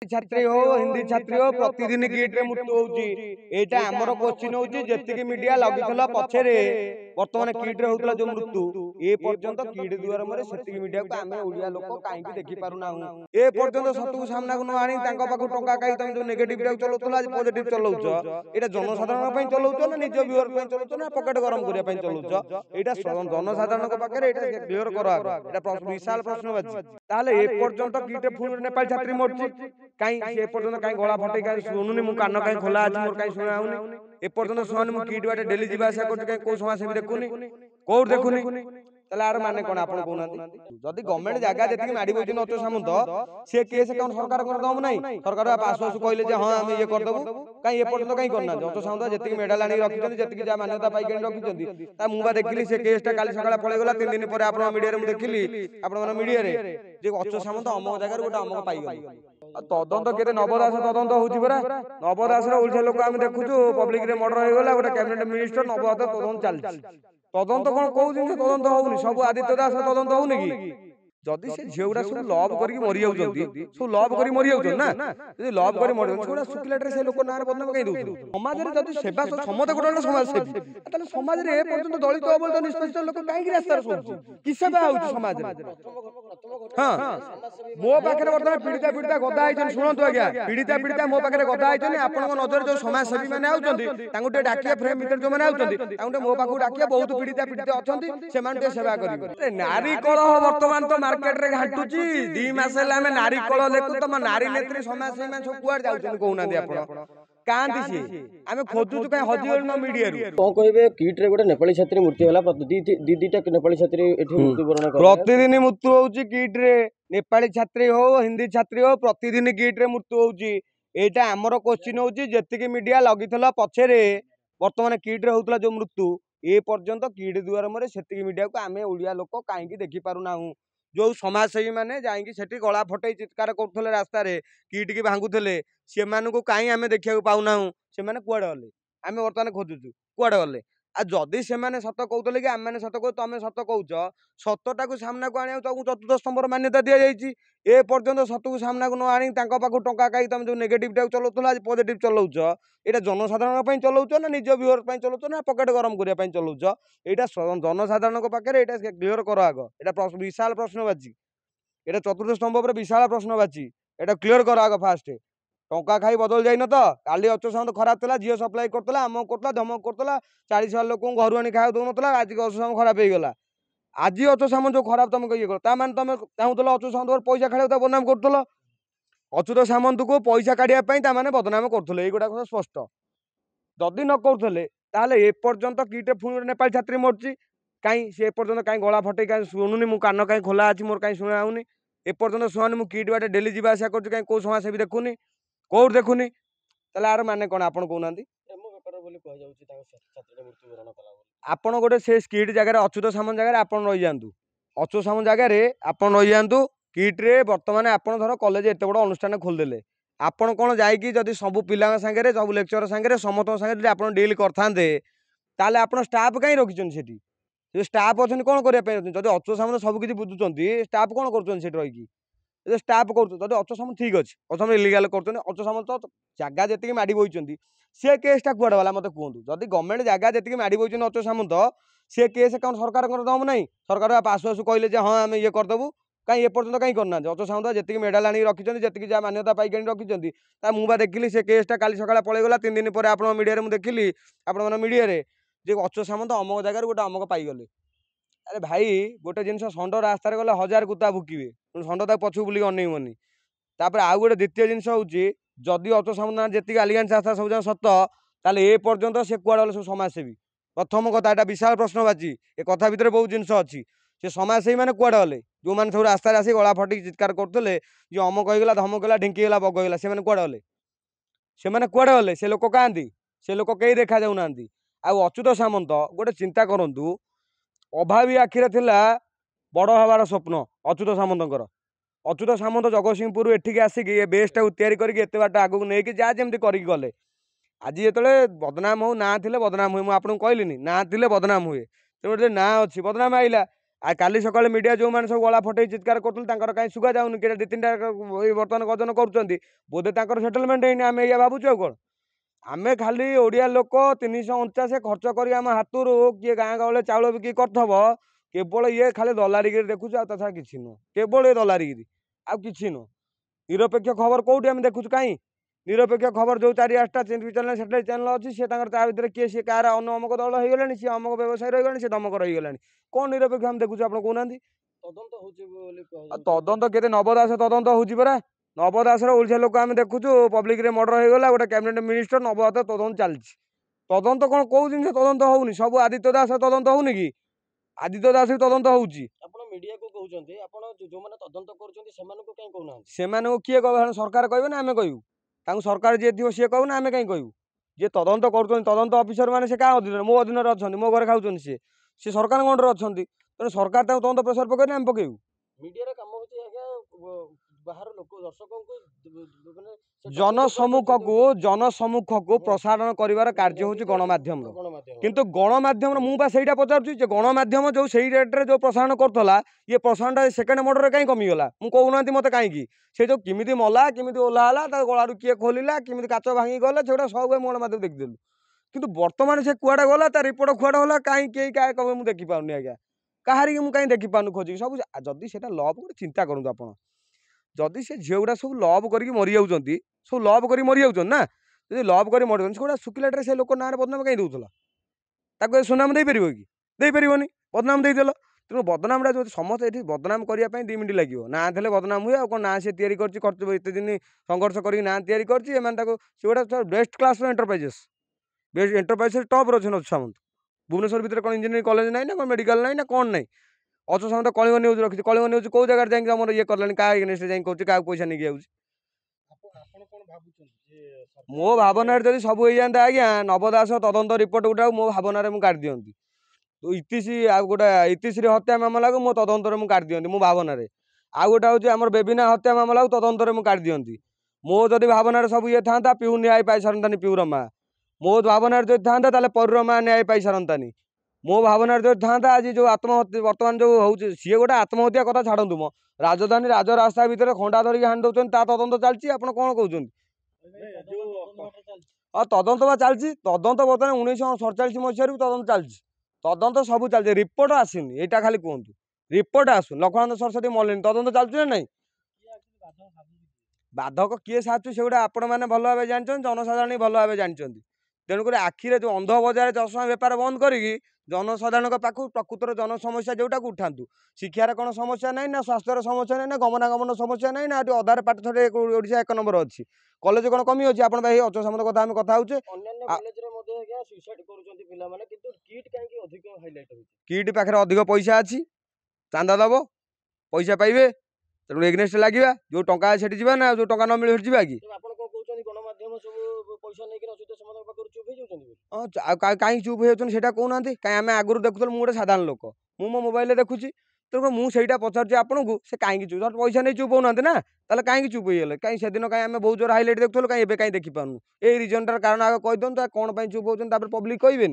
छात्री हो हिंदी छात्री हो प्रतिदिन किट रे मृत्यु होउची एटा हमर क्वेश्चन होउची जेतिकी मीडिया लगितला पछरे वर्तमान किट रे होतला जो मृत्यु ए पर्यंत किट दुआर मरे सेतिकी मीडिया को आमे ओडिया लोक काहे की देखि पारु ना ए पर्यंत सतु सामना को न आनी तांका पाखु टंका काई तुम जो नेगेटिव टा चलौतला आज पॉजिटिव चलौछ एटा जनसाधारण पई चलौछ ना निज व्यूअर पई चलौछ ना पॉकेट गरम करिया पई चलौछ एटा जनसाधारण को पाखरे एटा क्लियर करो एटा विशाल प्रश्न बाजी ताले ए पर्यंत किट फुल नेपाल छात्री मरची कहीं से पर्यटन कहीं गला फटे कहीं शुणुनी मु कान कहीं खोला अछि मोर कहीं शुणा होनी ए पर्यटन सुहानी मु कीट बाटे डेली जीवा आशा करछ कहीं को समाज से देखुनी कोड देखुनी तले आर माने कोन आपण कोनांती जदी गवर्नमेंट जागा जेति माडी बोछि न अतो सामंत से केस कोन सरकार कोन दम नै सरकार पास पास कहले जे हां हम ये कर दबु कहीं ए पर्यटन कहीं करना अतो सामंत जेति मेडल आनी रखिछन जेति जा मान्यता पाई के रखिछन ता मुबा देखिली से केस टा काली सकाळ पळे गेला 3 दिन परे आपण मीडिया रे मु देखिली आपण मन मीडिया रे जे अतो सामंत अमक जागा रे गोटा अमक पाई गेली तदंत केते नवदास तदंत होउची परा नवदास रे ओडिसा लोक आमे देखुछु पब्लिक रे मर्डर होय गेला गोटा कैबिनेट मिनिस्टर नवदास तदंत चालछि तदंत कोन कोउ दिन तदंत होउनी सब आदित्य दास तदंत होउनी की जदी से झेउडा सब लव करी मरि जाउछंती सब लव करी मरि जाउछन ना जदी लव करी मरि जाउछन छोडा सुकिलाटे से लोक नार बदनाम कहि दउछ समाज रे जदी सेवा समते गोटा समाज सेवी ताले समाज रे ए पर्यंत दलित अबलित निष्पक्ष लोक काहे की रास्ता सोच कि सेवा होउछ समाज रे हां मो पाखरे वर्तमान पीड़िता गदा आइछन सुनंतु आज्ञा पीड़िता मो पाखरे गदा आइछन आपन नजर जो समाज सेवी माने आउछंती तांगु टे डाकिया फ्रेम भीतर जो माने आउछंती तांगु टे मो पाखु डाकिया बहुत पीड़िता अछंती से माने टे सेवा करिवे नारी कलह वर्तमान तो मार्केट रे घाटुची 2 मास हेला हमें नारी कलह देखु तम नारी नेत्री समाज सेवी माने सब कुआर जाउछन कोउना दे आपण कांती सी आमे खोजु छु काहे हजियल न मीडिया रु को कहबे कीट रे गोटे नेपाली छात्री मृत्यु होला दीदीटा नेपाली छात्री एठी मृत्यु वरण कर प्रतिदिन मृत्यु होउची कीट रे नेपाली छात्री हो हिंदी छात्री हो प्रतिदिन कीट रे मृत्यु होउची एटा हमर क्वेश्चन होउची जेतिकी मीडिया लगितला पछरे वर्तमान कीट रे होतला जो मृत्यु ए पर्यंत कीट दुआर मरे सेतिकी मीडिया को आमे ओडिया लोक काहे की देखि पारु ना जो समाज सेवी माने जाइकी सेठी गला फटई चित्कार करथले रास्ता रे कीट की भांगुथले से मानकु काई आमे देखिया पाउना से माने कुआडे गले आमे वर्तमान खोजुछु कुआडे गले आ जदी से माने सत कहउतले कि आमे माने सत कहू तमे सत कहउछ सतटा को सामना को आनिया ताकू चतुर्थ स्तंभर मान्यता दिया जाईची ए पर्यंत सत को सामना को न आनी तांका पाखु टंका काई तमे जो नेगेटिव टा चलौतला आज पॉजिटिव चलौछ एटा जनसाधारण पई चलौछ ना निज व्यूअर पई चलौछ ना पॉकेट गरम करिया पई चलौछ एटा जनसाधारण को पाखरे एटा क्लियर करो आगो एटा विशाल प्रश्नबाची एटा चतुर्थ स्तंभ पर विशाल प्रश्नबाची एटा क्लियर करो आगो फास्ट टंका खाई बदल जाइन तो काली अल्ट्रासाउंड खराब थला जियो सप्लाई करतला अमक करतला धमक करतला 40 लोक घर आनी खाया दउनतला आज अल्ट्रासाउंड खराब हो गला आज अल्ट्रासाउंड जो खराब तुम ये कर माने तुम चाहूतला अल्ट्रासाउंड पर पैसा खाली बदनाम करतला अच्युत सामंत को पैसा काढिया पई ता माने बदनाम करथले ए गोटा स्पष्ट जदी न करथले ताले ए पर्यंत कीटे फुणी नेपाल छात्री मरची काई से पर्यंत काई गला फटे काई सुनुनी मु कान काई खोला अछि मोर काई सुना होनी ए पर्यंत सुहानी मु कीट बाटे डेली जीवा आशा करछ काई को समाज सेवी देखुनी कोड देखुनी तले आर माने कोन आपण कोनांती एमो पेपर बोली कह जाउची ताको छात्री मृत्यु वरण कला आपण गोटे से स्कीट जगह रे अच्युत सामंत जगह रे आपण रहि जांतु अच्युत सामंत जगह रे आपण रहि जांतु कीट रे वर्तमान आपण धर कॉलेज एते बड़ अनुष्ठान खोल देले आपण कोन जाई कि जदी सब पिला संगे रे सब लेक्चर संगे रे समत संगे रे आपण डील करथांदे ताले आपण स्टाफ काई रखिछन सेठी जे स्टाफ अछन कोन करिया पे जदी अच्युत सामंत सब किछि बुझुचंती स्टाफ कोन करछन सेठी रहि कि जे स्टाफ करछ जदी अच्युत सामंत ठीक अछि अच्युत सामंत इलीगल करछन अच्युत सामंत जागा जेतिकी माडी बोइचंती से केस टा कुआडे वाला मते कहंतु जदी गवर्नमेंट जागा जेतिकी माडी बोइचन अच्युत सामंत से केस कोन सरकार कर दम नै सरकार पास पास कहले जे हां हम ये कर दबु काई ए पर्यंत काई करना अच्युत सामंत जेतिकी मेडल आनी रखिछन जेतिकी जा मान्यता पाई के रखिछन ता मुबा देखिली से केस टा काली सकाळ पळे गेला 3 दिन परे आपण मीडिया रे मु देखिली आपण मन मीडिया रे जे अच्युत सामंत अमक जागा रे गोटा अमक पाई गले अरे भाई गोटे जिनस षंड रास्ता रे गले 1000 कुत्ता भुकिबे षंड ता पछु बुली अनेइमनी तापर आउ गोटे द्वितीय जिनस होउची जदी अच्युत सामंत जेतिकी आलियान्स आस्था सब जन सत ताले ए पर्यंत से कुआडे गले सब समाज सेवी प्रथम कथा एटा विशाल प्रश्नबाची ए कथा भितर बहुत जिनस अछि से समाज सेवी माने कुआडे गले जो माने सब रास्ता रे आसी गला फटी चित्कार करथले जे अमक होइगला धमक गला ढिंकी गला बग होइगला से माने कुआडे गले से माने कुआडे गले से लोक कांदी से लोक केही देखा जाउ नांदी आ अच्युत सामंत गोटे चिंता करंतु अभावी आखिरे थिला बड़ हबार स्वप्न अच्युत सामंतकर अच्युत सामंत जगतसिंहपुर एठिक आसिक ए बेसटा तैयारी करके एते बाट आगु नेकी जा जेमती करिक गले आज जेतले बदनाम हो ना थिले बदनाम हुए मु आपन कहलिनी ना थिले बदनाम हुए तेरे ना अछि बदनाम आइला आ काली सकाळे मीडिया जो माने सब गला फटै चित्कार करथुल तांकर काई सुगा जाउन के दि तीनटा बर्तमान गजन करूचंती बोधे तांकर सेटलमेंट हेनी आमे या भाबुछु कोन आमे खाली ओडिया लोक 349 खर्च करी आम हातुरु किए गाँ गहले चाउल बिक्री करथब केवल ये खाली दलारीगिरी देखुछु आ तथा किछि न केवल ये दलारीगिरी आ किछि न निरपेक्ष खबर कोउठी आमे देखुछु काई निरपेक्ष खबर जो 4-8टा चैनल सैटेलाइट चैनल अच्छी सी ता भितर किए सी कार अमक दल हो गलानी सी अमक व्यवसाय रही सी दमक रही गलानी कौन निरपेक्ष आम देखुଛୁ आप कहना तदंत केते नवदास तदंत होउची परा नवदास ओडिशा लोक आम देखुଛୁ पब्लिक रे मर्डर हो गला गोटे कैबिनेट मिनिस्टर नवदास तदंत चलछि तदंत कौन कौ जिन तदंत होउनी सब आदित्य दास तदंत होउनी कि आदित्य दास तदंत होउची आपण मीडिया को कहउचंती आपण जो माने तदंत करूचंती सेमानको काई कहउना सेमानको किए कहबा सरकार कहबे ना आमे कहू तांको सरकार जे दियो से कहू ना आमे काई कहू जे तदंत करूचंती तदंत ऑफिसर माने से का अधीन मो अधीन रे अछंती मो घरे खाउचंती से सरकार अंडर अछंती तेणु सरकार तदंत प्रेसर पकड़े आम पकेबू मीडिया रे काम होची आज्ञा बाहर लोक दर्शकों को जनसम्मुख को प्रसारण करिवार कार्य होची गणमाध्यम किंतु गणमाध्यम मु बा सेटा पचारछु जे गणमाध्यम जो सेई रेट रे जो प्रसारण करथला ये प्रसारण सेकंड मर्डर रे काई कमी गला मु कहउनांती मते काई की से जो किमिति मला किमिति ओलाला ता गळारु किए खोलिला किमिति काच भांगी गला सेटा सब मोड़ माध्यम देख देलु किंतु वर्तमान से कुआडा गला ता रिपोर्ट कुआडा होला काई के काय कबे मु देखि पाउनी आज्ञा कहारी मु काई देखि पाउनु खोजी सब जदी सेटा लव को चिंता करंतु आपण जदि से झील गुड़ा सब लव करके मरी जाऊँगी सब लव कर मरी जाऊँ ना जब लव कर मरी से गोटा शुक्लाटे से लोक ना बदनाम कहीं दूसरा ताको सुनाम दे पार कि दे पारनि बदनाम देदेल तेणु बदनाम जो समस्त ये बदनाम करने 2 मिनट लगे ना थे बदनाम हुए आ ना से एत दिन संघर्ष कर ना या गोटे best class enterprises best enterprises टप रही अच्छे सामंत भुवनेश्वर भितर कौन इंजीनियरिंग कॉलेज ना कौन मेडिकल ना कौन ना अच्छे सामंत कलिंग न्यूज रखी कलिंग न्यूज कौ जगह जाकर ये कलानी क्या क्या पैसा नहीं जाऊँ मो भावना जब सब हो जाता आज्ञा नवदास तदंत रिपोर्ट गुटा मो भावना मुझे काट दिंती तो इतिश्री आ गोटे इतिश्री हत्या मामला को मो तदंत में काट दिंती मो भावना आ गोटे हूँ आम बेबिना हत्या मामला को तदंत में काट दिंती मो जदि भावना सब ये था पिऊ न्याय पाई सारंतानी पिऊर माँ मो भावना जो था पौर माँ न्याय पाई सारंतानी मो भावना जो था आज जो आत्महत्या बर्तमान जो हूँ सी गोटे आत्महत्या कथा छाड़ू मो राजधानी राजरास्ता भितर खंडा धरिक हाणी दौरान तदंत चलती आप कौन कहते तदंत बा चलती तदंत बर्तमान 1947 मसीह तदंत चलती तदंत सब चलती रिपोर्ट आसनी यहाँ खाली कहतु रिपोर्ट आसु लक्ष्मण सरस्वती मल्लिनी तदंत चलती ना नहीं बाधक किए साचु से गुड़ा आपण मैंने भल भाव जानते जनसाधारण भल भाव जानते तेणुक आखिरे जो अंध बजार चषमा बेपार बंद करी जनसाधारण पाख प्रकृतर जन समस्या जोटा को उठातु शिक्षार कौन समस्या ना ना स्वास्थ्यर समस्या ना गमनागमन समस्या ना ना अधार पाठ छड़े ओडिशा 1 नंबर अच्छी कॉलेज कौन कमी अच्छी आप अच्छे समत कथा आम कथा किट पाखे अधिक पैसा अच्छी चांदा दब पैसा पाइबे तेणु एग्नेस्ट लगे जो टंका से ना जो टंका न मिले जा कि कहीं चुप हो कहना कहीं आम आगुरी देखुल मुझे साधारण लोक मु मो मोबाइल देखुची तेणु मुझे पचार आपन को से कहीं चुप पैसा नहीं चुप होना ना ताले कहीं चुप होगले कहीं से दिन कहीं आम बहुत जोर हाइलाइट देखुल कहीं कहीं देखी पार्नु ये रिजनटार कारण आगे कहीदिं कौन चुप होती पब्लिक कहे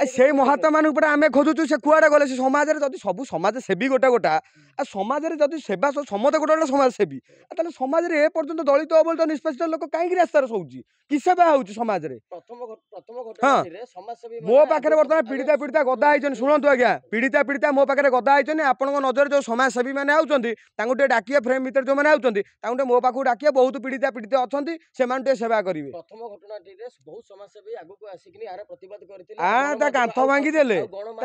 से महात्मा मान आम खोजुचु से कुआड़े गले से समाज में सब समाज सेवी गोटा गोटा आ समाज में जब सेवा समते गोटे गोटे समाज सेवी ताले समाज में एपर्यंत दलित अबलित निष्पेषित लोक कहीं रास्तार शोची कि सेवा हो समाज में हाँ मो पाखे बर्तमान पीड़िता पीड़िता गदा होती शुणु आज्ञा पीड़िता पीड़िता मो पाखे गदा होती आपण नजर जो समाजसेवी मैंने आउटे डाकिए फ्रेम भर जो मैंने आउटे मो पाक डाकिए बहुत पीड़िता पीड़ित अच्छा से सेवा करेंगे कांथ भांगीदे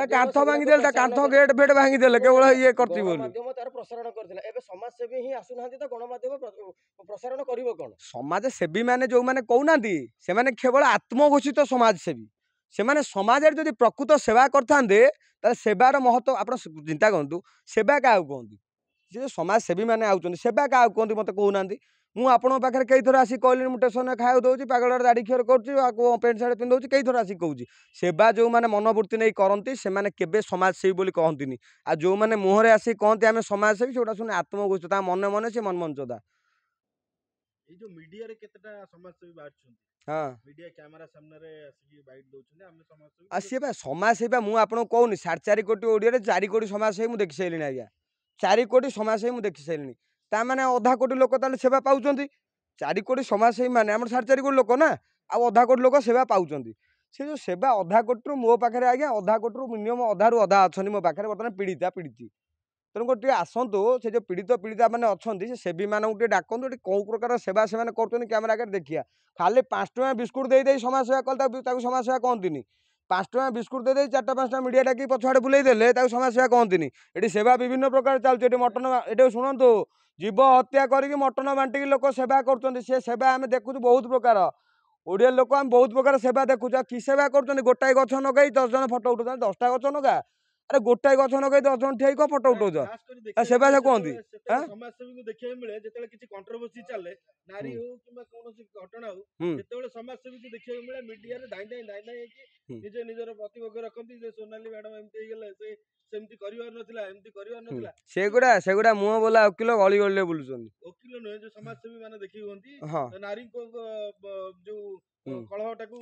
कांथ भांगीदे कांथ गेट फेट भांगीदे केवल ये करती समाज सेवी मैंने जो मैंने कहना से केवल आत्मघोषित समाजसेवी से समाज जब प्रकृत सेवा करते सेवार महत्व आप चिंता करूँ सेवा क्या कहते जे समाजसेवी मैंने आउट सेवा क्या कहते मत कहना मुझे पाखे कई थर आसिक कहली मुझे स्टेशन खाया दूसरी पागल दाढ़ी क्षीर कर पेंट सार्ट पिंधे कई थर आसिक कहूँ सेवा जो मैंने मनोवृत्ति नहीं करती से समाजसेवी बोली कहती आ जो मैंने मुहर आसिक कहते आम समाजसेवी से शुने आत्मघोषित मन मन से मन मंचदा ହଁ मीडिया कैमरा सामने रे आसी बाइट दउछन हम समाजसेवी आ सी बा समाजसेवी मु आपन कहूनी 4.5 कोटी ओडिया रे 4 कोटी समाजसेवी मु देखि साइलिनी आज्ञा 4 कोटी समाजसेवी मु देखि साइलिनी ता माने अधा कोटी लोक ताले सेवा पाउचंती 4 कोटी समाजसेवी माने हमर 4.5 कोटी लोक ना आ अधा कोटी लोक सेवा पाउचंती से जो सेवा अधा कोटी मो पाखरे आज्ञा अधा कोटी मिनिमम अधा रु अधा अछनी मो पाखरे बर्तमान पीड़िती तेणुकर टे आसतु से जो पीड़िता मैंने अच्छा से सेवी मानक डाकतु कौ प्रकार सेवा से कैमेरा आगे देखिए खाली 5 टଙ୍କା बिस्कुट दे समाजसेवा कल समाजसेवा कहती 5 टଙ୍କା बिस्कुट दे 4टा 5टा मीडिया डाक पछाड़े बुले देले समाजसेवा कहती ये सेवा विभिन्न प्रकार चलती मटन ये शुणु जीव हत्या करके मटन बांटिक लोक सेवा कर सेवा आम देखु बहुत प्रकार ओडिया लोक आम बहुत प्रकार सेवा देखु कि सेवा कर गोटाए गछ नगई 10 जन फटो उठा 10टा गछ नगा अरे गोटाए गछ नगई 10 जन ठिया फटो उठौच सेवा से कहती समाजसेवी को देखिए मिले जेतेले किछि कंट्रोवर्सी चले नारी हो किबा कोनोसी घटना हो जेतेले समाजसेवी को देखिए मिले मीडिया रे दाई कि निजे निजर प्रतिपक्ष रखंती जे सोनाली मैडम एमती गेले से सेमती करिवार नथिला एमती करिवार नथिला सेगुड़ा मुह बोला वकील गली गली बुलुछन वकील नहे जो समाजसेवी माने देखि होंती हां नारी को जो कलहटाकू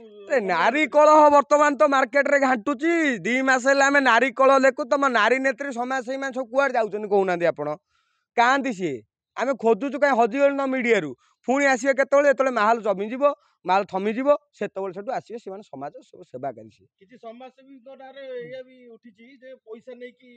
नारी कलह बर्तमान तो मार्केट रे घाटुची 2 मास हेले आमे नारी कलह देखु तुम नारी नेत्री समाजसेवी मान सब कुआर जाउछन कहउना आपण कांदी सी आमे खोजुचु कहीं हजिगल न मीडिया रु पुणी आसीबे केतବେଳେ एतବେଳେ माहल जमी जीवो माल थमी जीवो सेतବେଳେ सेटु आसीबे से समाज सब सेवा करी किछि समाजसेवी कोटारे एया भी उठिची जे पैसा नै कि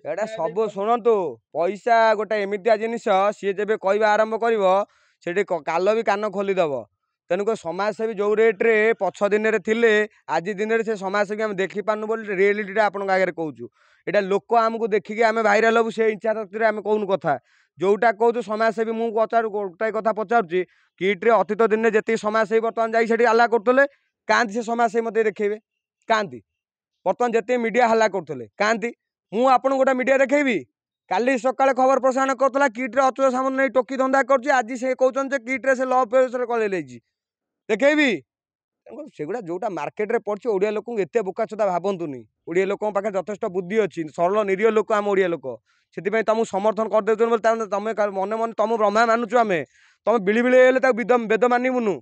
एटा सब सुनंतु पैसा गोटे एमितिया जिनिस सी जेबे कहवा आरंभ करिवो सेठी काल भी कान खोली दबो तेणुक समाजसेवी जो रेट्रे पछ दिन थिले आज दिन से समाजसेवी आम देखी पार्नु बोली रियलिटीटा आपन आगे कहूँ यहाँ लोक आमको देखिकी आम भाइराल हबु से इच्छा शक्ति आम कहूँ कथा जोटा कहूँ समाजसेवी मुझे पचार गोटाए कथा पचारुची किट्रे अतीत दिन में जी समाजसेवी बर्तमान जाइए हल्ला करते कांति से समाजसेवी मत देखेबे कांति बर्तमान जिते मीडिया हल्ला करते कांति मु आपन गोटे मीडिया देखेबी काली सकाଳେ खबर प्रसारण करता किट्रे अच्युत सामंत नहीं टोकी धंदा कर आज से कहते किट्रे से लव पेज कल देखेबी सेगुड़ा जोटा मार्केट रे पड़छ ओडिया लोक एत बोकाचोदा भावतुनि ओडिया लोक पाखे यथेष बुद्धि अच्छी सरल निरीह लोक आम ओडिया लोक से तुमको समर्थन करदे तुम मन मन तुम ब्रह्मा मानुचु आम तुम बिली हेल्ले वेद मानबुनु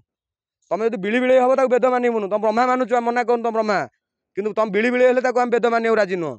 तुम जो बिली हम वेद मानबुनु तुम ब्रह्मा मानुचु मना कर तुम ब्रह्मा कि तुम बिली हेल्ले वेद मानिया राजी नुह